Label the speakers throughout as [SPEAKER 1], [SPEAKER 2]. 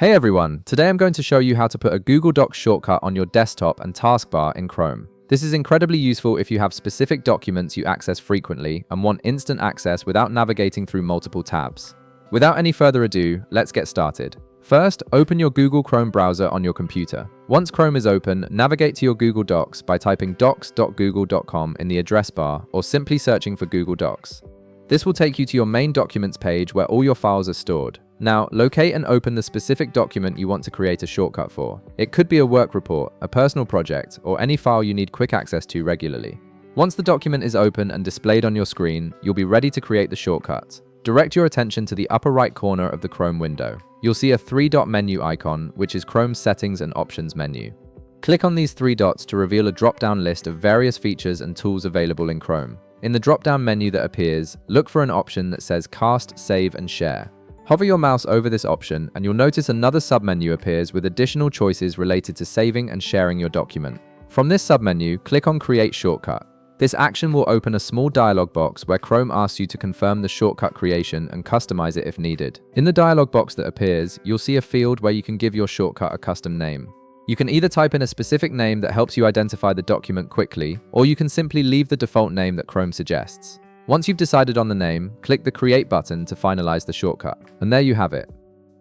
[SPEAKER 1] Hey everyone, today I'm going to show you how to put a Google Docs shortcut on your desktop and taskbar in Chrome. This is incredibly useful if you have specific documents you access frequently and want instant access without navigating through multiple tabs. Without any further ado, let's get started. First, open your Google Chrome browser on your computer. Once Chrome is open, navigate to your Google Docs by typing docs.google.com in the address bar or simply searching for Google Docs. This will take you to your main documents page where all your files are stored. Now, locate and open the specific document you want to create a shortcut for. It could be a work report, a personal project, or any file you need quick access to regularly. Once the document is open and displayed on your screen, you'll be ready to create the shortcut. Direct your attention to the upper right corner of the Chrome window. You'll see a three-dot menu icon, which is Chrome's Settings and Options menu. Click on these three dots to reveal a drop-down list of various features and tools available in Chrome. In the drop-down menu that appears, look for an option that says Cast, Save, and Share. Hover your mouse over this option and you'll notice another submenu appears with additional choices related to saving and sharing your document. From this submenu, click on Create Shortcut. This action will open a small dialog box where Chrome asks you to confirm the shortcut creation and customize it if needed. In the dialog box that appears, you'll see a field where you can give your shortcut a custom name. You can either type in a specific name that helps you identify the document quickly, or you can simply leave the default name that Chrome suggests. Once you've decided on the name, click the Create button to finalize the shortcut. And there you have it.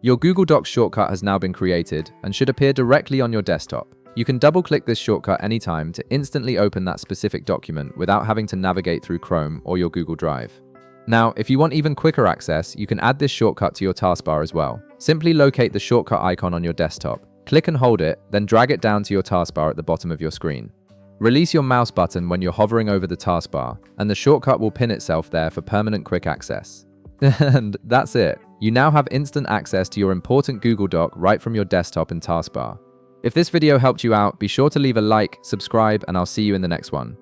[SPEAKER 1] Your Google Docs shortcut has now been created and should appear directly on your desktop. You can double-click this shortcut anytime to instantly open that specific document without having to navigate through Chrome or your Google Drive. Now, if you want even quicker access, you can add this shortcut to your taskbar as well. Simply locate the shortcut icon on your desktop. Click and hold it, then drag it down to your taskbar at the bottom of your screen. Release your mouse button when you're hovering over the taskbar, and the shortcut will pin itself there for permanent quick access. And that's it. You now have instant access to your important Google Doc right from your desktop and taskbar. If this video helped you out, be sure to leave a like, subscribe, and I'll see you in the next one.